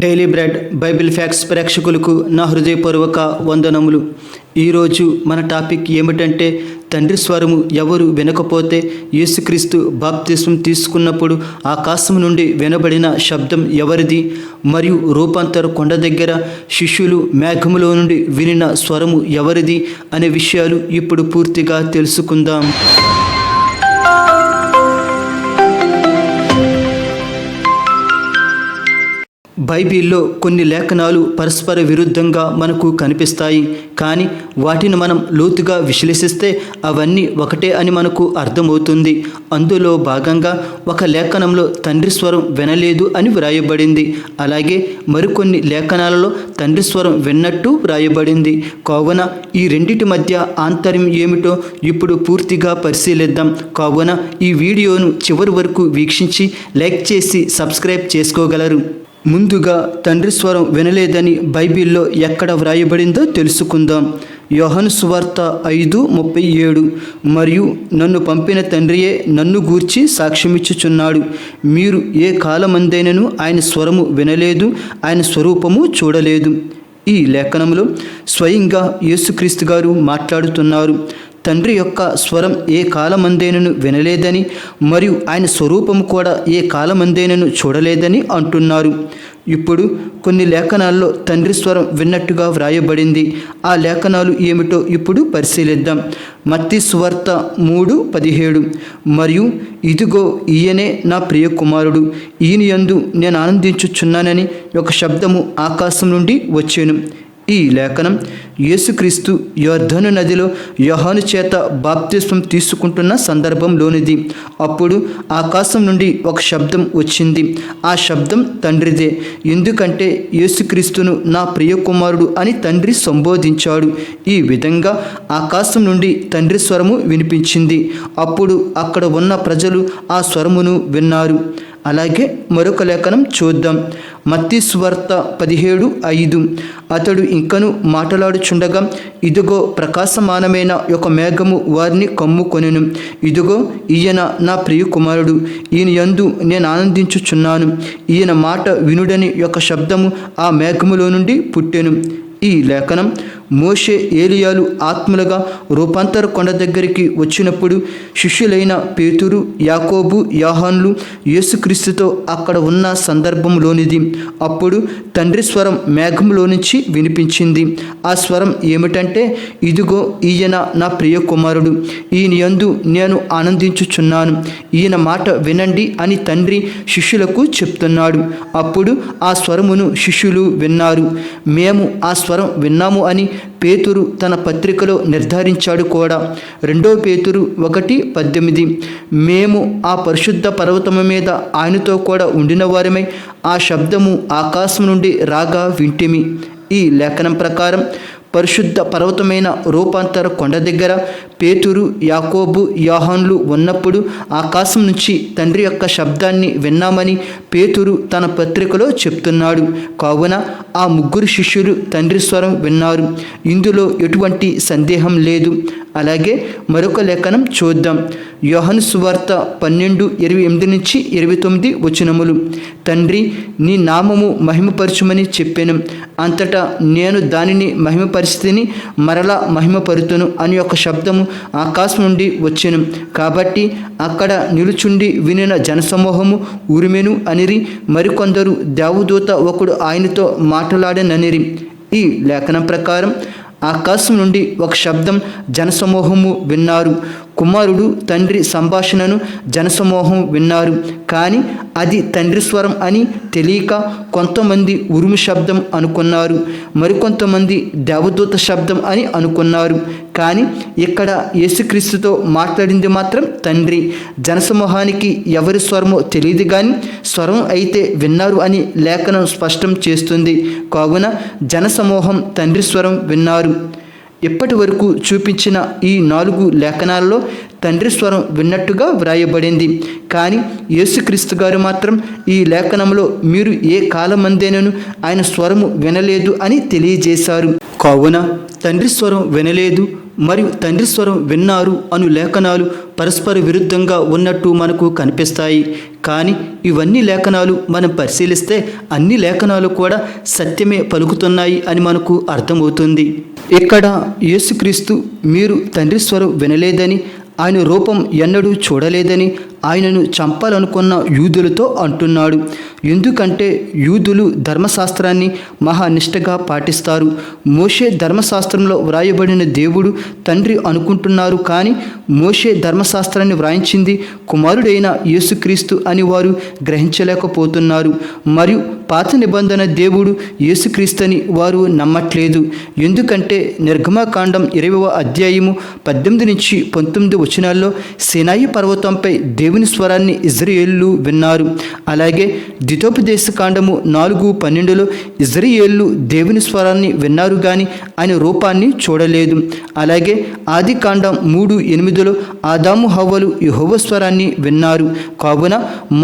Daily bread Bible facts ప్రేక్షకులకు నా హృదయపూర్వక వందనములు. ఈరోజు మన టాపిక్ ఏమిటంటే తండ్రి స్వరము ఎవరు వినకపోతే యేసుక్రీస్తు బాప్తిస్మం తీసుకున్నప్పుడు ఆకాశం నుండి వినబడిన శబ్దం ఎవరిది, మరియు రూపాంతర కొండ దగ్గర శిష్యులు మేఘములో నుండి వినిన స్వరము ఎవరిది అనే విషయాలు ఇప్పుడు పూర్తిగా తెలుసుకుందాం. బైబిల్లో కొన్ని లేఖనాలు పరస్పర విరుద్ధంగా మనకు కనిపిస్తాయి, కానీ వాటిని మనం లోతుగా విశ్లేషిస్తే అవన్నీ ఒకటే అని మనకు అర్థమవుతుంది. అందులో భాగంగా ఒక లేఖనంలో తండ్రి స్వరం వినలేదు అని వ్రాయబడింది. అలాగే మరికొన్ని లేఖనాలలో తండ్రి స్వరం విన్నట్టు వ్రాయబడింది. కావున ఈ రెండిటి మధ్య ఆంతర్యం ఏమిటో ఇప్పుడు పూర్తిగా పరిశీలిద్దాం. కావున ఈ వీడియోను చివరి వరకు వీక్షించి లైక్ చేసి సబ్స్క్రైబ్ చేసుకోగలరు. ముందుగా తండ్రి స్వరం వినలేదని బైబిల్లో ఎక్కడ వ్రాయబడిందో తెలుసుకుందాం. యోహాను సువార్త 5:37 మరియు నన్ను పంపిన తండ్రియే నన్ను గూర్చి సాక్ష్యమిచ్చుచున్నాడు. మీరు ఏ కాలమందైనను ఆయన స్వరము వినలేదు, ఆయన స్వరూపము చూడలేదు. ఈ లేఖనంలో స్వయంగా యేసుక్రీస్తు గారు మాట్లాడుతున్నారు. తండ్రి యొక్క స్వరం ఏ కాలమందైనను వినలేదని మరియు ఆయన స్వరూపము కూడా ఏ కాలమందైనను చూడలేదని అంటున్నారు. ఇప్పుడు కొన్ని లేఖనాల్లో తండ్రి స్వరం విన్నట్టుగా వ్రాయబడింది. ఆ లేఖనాలు ఏమిటో ఇప్పుడు పరిశీలిద్దాం. మత్తయి సువార్త 3:17 మరియు ఇదిగో ఈయనే నా ప్రియ కుమారుడు, ఈయన యందు నేను ఆనందించుచున్నానని ఒక శబ్దము ఆకాశం నుండి వచ్చెను. ఈ లేఖనం యేసుక్రీస్తు యోర్దాను నదిలో యోహాను చేత బాప్తిస్మం తీసుకుంటున్న సందర్భంలోనిది. అప్పుడు ఆకాశం నుండి ఒక శబ్దం వచ్చింది. ఆ శబ్దం తండ్రిదే. ఎందుకంటే యేసుక్రీస్తును నా ప్రియ కుమారుడు అని తండ్రి సంబోధించాడు. ఈ విధంగా ఆకాశం నుండి తండ్రి స్వరము వినిపించింది. అప్పుడు అక్కడ ఉన్న ప్రజలు ఆ స్వరమును విన్నారు. అలాగే మరొక లేఖనం చూద్దాం. మత్తయి సువార్త 17:5 అతడు ఇంకను మాట్లాడుచుండగా ఇదిగో ప్రకాశమానమైన ఒక మేఘము వారిని కమ్ముకొనెను. ఇదిగో ఈయన నా ప్రియ కుమారుడు, ఈయన యందు నేను ఆనందించుచున్నాను, ఈయన మాట వినుడని ఒక శబ్దము ఆ మేఘములో నుండి పుట్టెను. ఈ లేఖనం మోషే ఏలియాలు ఆత్మలుగా రూపాంతర కొండ దగ్గరికి వచ్చినప్పుడు శిష్యులైన పేతురు, యాకోబు, యోహానులు యేసుక్రీస్తుతో అక్కడ ఉన్న సందర్భంలోనిది. అప్పుడు తండ్రి స్వరం మేఘంలో నుంచి వినిపించింది. ఆ స్వరం ఏమిటంటే ఇదిగో ఈయన నా ప్రియ కుమారుడు, ఈయన యందు నేను ఆనందించుచున్నాను, ఈయన మాట వినండి అని తండ్రి శిష్యులకు చెప్తున్నాడు. అప్పుడు ఆ స్వరమును శిష్యులు విన్నారు. మేము ఆ స్వరం విన్నాము అని పేతురు తన పత్రికలో నిర్ధారించాడు కూడా. 2 పేతురు 1:18 మేము ఆ పరిశుద్ధ పర్వతము మీద ఆయనతో కూడా ఉండిన వారమై ఆ శబ్దము ఆకాశం నుండి రాగా వింటిమి. ఈ లేఖనం ప్రకారం పరిశుద్ధ పర్వతమైన రూపాంతర కొండ దగ్గర పేతురు, యాకోబు, యోహానులు ఉన్నప్పుడు ఆకాశం నుంచి తండ్రి యొక్క శబ్దాన్ని విన్నామని పేతురు తన పత్రికలో చెప్తున్నాడు. కావున ఆ ముగ్గురు శిష్యులు తండ్రి స్వరం విన్నారు. ఇందులో ఎటువంటి సందేహం లేదు. అలాగే మరొక లేఖనం చూద్దాం. యోహాను సువార్త 12:28-29 వచనములు తండ్రి నీ నామము మహిమపరచుమని చెప్పాను, అంతటా నేను దానిని మహిమపరిస్థితిని మరలా మహిమపరుతును అని ఒక శబ్దము ఆకాశం నుండి వచ్చెను. కాబట్టి అక్కడ నిలుచుండి వినిన జనసమూహము ఉరిమెను అనిరి, మరికొందరు దేవదూత ఒకడు ఆయనతో మాట్లాడననిరి. ఈ లేఖనం ప్రకారం ఆకాశం నుండి ఒక శబ్దం జనసమూహము విన్నారు. కుమారుడు తండ్రి సంభాషణను జనసమూహం విన్నారు, కానీ అది తండ్రి స్వరం అని తెలియక కొంతమంది ఉరుము శబ్దం అనుకున్నారు, మరికొంతమంది దేవదూత శబ్దం అని అనుకున్నారు. కానీ ఇక్కడ యేసుక్రీస్తుతో మాట్లాడింది మాత్రం తండ్రి. జనసమూహానికి ఎవరి స్వరమో తెలియదు, కానీ స్వరం అయితే విన్నారు అని లేఖనం స్పష్టం చేస్తుంది. కావున జనసమూహం తండ్రి స్వరం విన్నారు. ఇప్పటి వరకు చూపించిన ఈ 4 లేఖనాలలో తండ్రి స్వరం విన్నట్టుగా వ్రాయబడింది. కానీ యేసుక్రీస్తు గారు మాత్రం ఈ లేఖనంలో మీరు ఏ కాలమందేనను ఆయన స్వరము వినలేదు అని తెలియజేశారు. కావున తండ్రి స్వరం వినలేదు మరియు తండ్రి స్వరం విన్నారు అను లేఖనాలు పరస్పర విరుద్ధంగా ఉన్నట్టు మనకు కనిపిస్తాయి. కానీ ఇవన్నీ లేఖనాలు మనం పరిశీలిస్తే అన్ని లేఖనాలు కూడా సత్యమే పలుకుతున్నాయి అని మనకు అర్థమవుతుంది. ఇక్కడ యేసుక్రీస్తు మీరు తండ్రి స్వరం వినలేదని, ఆయన రూపం ఎన్నడూ చూడలేదని ఆయనను చంపాలనుకున్న యూదులతో అంటున్నాడు. ఎందుకంటే యూదులు ధర్మశాస్త్రాన్ని మహానిష్టగా పాటిస్తారు. మోషే ధర్మశాస్త్రంలో వ్రాయబడిన దేవుడు తండ్రి అనుకుంటున్నారు. కానీ మోషే ధర్మశాస్త్రాన్ని వ్రాయించింది కుమారుడైన యేసుక్రీస్తు అని వారు గ్రహించలేకపోతున్నారు. మరియు పాత నిబంధన దేవుడు యేసుక్రీస్తుని వారు నమ్మట్లేదు. ఎందుకంటే నిర్గమకాండం 20వ అధ్యాయము 18 నుంచి 19 వచనాల్లో సీనాయి పర్వతంపై దేవుని స్వరాన్ని ఇజ్రాయేలు విన్నారు. అలాగే ద్వితోపదేశ కాండము 4:12లో ఇజ్రాయేలు దేవుని స్వరాన్ని విన్నారు కానీ ఆయన రూపాన్ని చూడలేదు. అలాగే ఆది కాండం 3:8లో ఆదాము హవ్వలు యెహోవా స్వరాన్ని విన్నారు. కావున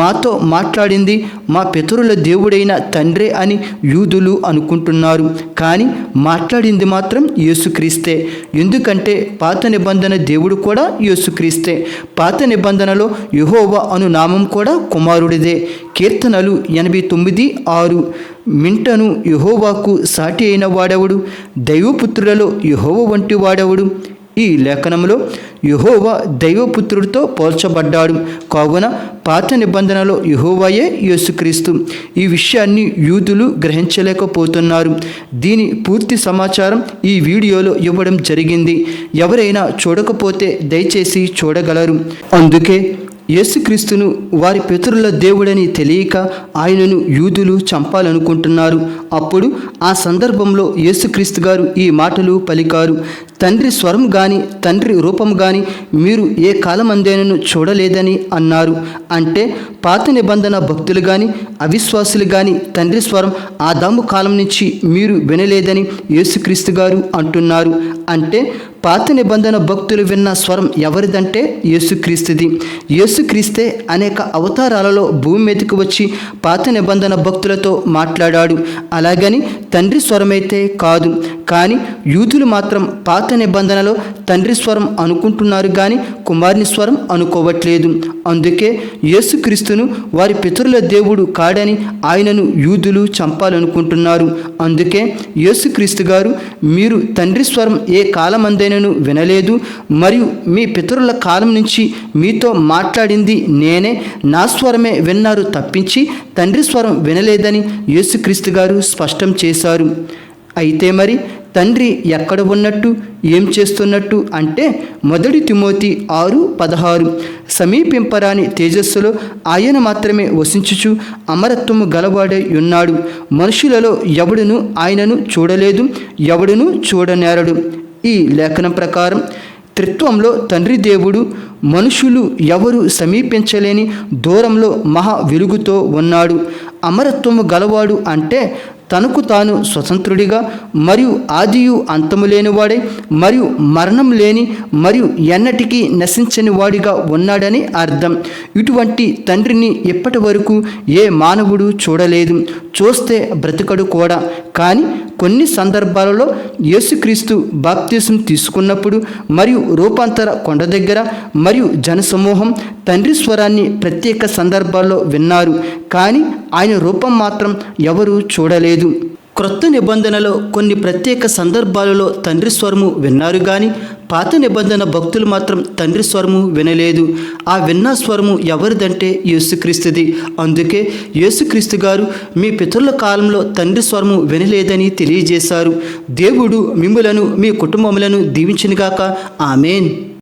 మాతో మాట్లాడింది మా పితరుల దేవుడైన తండ్రే అని యూదులు అనుకుంటున్నారు. కానీ మాట్లాడింది మాత్రం యేసుక్రీస్తే. ఎందుకంటే పాత నిబంధన దేవుడు కూడా యేసుక్రీస్తే. పాత నిబంధనలో యెహోవా అను నామం కూడా కుమారుడిదే. కీర్తనలు 89:6 మింటను యెహోవాకు సాటి అయిన వాడెవడు? దైవపుత్రులలో యెహోవా వంటి వాడెవడు? ఈ లేఖనంలో యెహోవా దైవపుత్రుడితో పోల్చబడ్డాడు. కావున పాత నిబంధనలో యెహోవాయే యేసుక్రీస్తు. ఈ విషయాన్ని యూదులు గ్రహించలేకపోతున్నారు. దీని పూర్తి సమాచారం ఈ వీడియోలో ఇవ్వడం జరిగింది. ఎవరైనా చూడకపోతే దయచేసి చూడగలరు. అందుకే యేసుక్రీస్తును వారి పితరుల దేవుడని తెలియక ఆయనను యూదులు చంపాలనుకుంటున్నారు. అప్పుడు ఆ సందర్భంలో యేసుక్రీస్తు గారు ఈ మాటలు పలికారు. తండ్రి స్వరం కానీ తండ్రి రూపం కానీ మీరు ఏ కాలమందేనను చూడలేదని అన్నారు. అంటే పాత నిబంధన భక్తులు కానీ అవిశ్వాసులు కానీ తండ్రి స్వరం ఆదాము కాలం నుంచి మీరు వినలేదని యేసుక్రీస్తు గారు అంటున్నారు. అంటే పాత నిబంధన భక్తులు విన్న స్వరం ఎవరిదంటే యేసుక్రీస్తుది. యేసుక్రీస్తే అనేక అవతారాలలో భూమి మీదకి వచ్చి పాత నిబంధన భక్తులతో మాట్లాడాడు. అలాగని తండ్రి స్వరమైతే కాదు. కానీ యూదులు మాత్రం పాత నిబంధనలో తండ్రి స్వరం అనుకుంటున్నారు కానీ కుమారుని స్వరం అనుకోవట్లేదు. అందుకే యేసుక్రీస్తును వారి పితరుల దేవుడు కాడని ఆయనను యూదులు చంపాలనుకుంటున్నారు. అందుకే యేసుక్రీస్తు గారు మీరు తండ్రి స్వరం ఏ కాలమందైనను వినలేదు, మరియు మీ పితరుల కాలం నుంచి మీతో మాట్లాడింది నేనే, నా స్వరమే విన్నారు తప్పించి తండ్రి స్వరం వినలేదని యేసుక్రీస్తు గారు స్పష్టం చేశారు. అయితే మరి తండ్రి ఎక్కడ ఉన్నట్టు, ఏం చేస్తున్నట్టు అంటే 1 తిమోతి 6:16 సమీపింపరాని తేజస్సులో ఆయన మాత్రమే వసించుచు అమరత్వము గలవాడై ఉన్నాడు. మనుషులలో ఎవడును ఆయనను చూడలేదు, ఎవడును చూడనేరడు. ఈ లేఖనం ప్రకారం త్రిత్వంలో తండ్రి దేవుడు మనుషులు ఎవరు సమీపించలేని దూరంలో మహా వెలుగుతో ఉన్నాడు. అమరత్వము గలవాడు అంటే తనకు తాను స్వతంత్రుడిగా మరియు ఆదియు అంతము లేనివాడై మరియు మరణం లేని మరియు ఎన్నటికీ నశించని వాడిగా ఉన్నాడని అర్థం. ఇటువంటి తండ్రిని ఇప్పటి వరకు ఏ మానవుడు చూడలేదు, చూస్తే బ్రతకడు కూడా. కానీ కొన్ని సందర్భాలలో యేసుక్రీస్తు బాప్తిసం తీసుకున్నప్పుడు మరియు రూపాంతర కొండ దగ్గర మరియు జనసమూహం తండ్రి స్వరాన్ని ప్రత్యేక సందర్భాల్లో విన్నారు. కానీ ఆయన రూపం మాత్రం ఎవరూ చూడలేదు. క్రొత్త నిబంధనలో కొన్ని ప్రత్యేక సందర్భాలలో తండ్రి స్వరము విన్నారు కానీ పాత నిబంధన భక్తులు మాత్రం తండ్రి స్వరము వినలేదు. ఆ విన్న స్వరము ఎవరిదంటే యేసుక్రీస్తుది. అందుకే యేసుక్రీస్తు గారు మీ పితరుల కాలంలో తండ్రి స్వరము వినలేదని తెలియజేశారు. దేవుడు మిమ్ములను మీ కుటుంబములను దీవించునుగాక. ఆమేన్.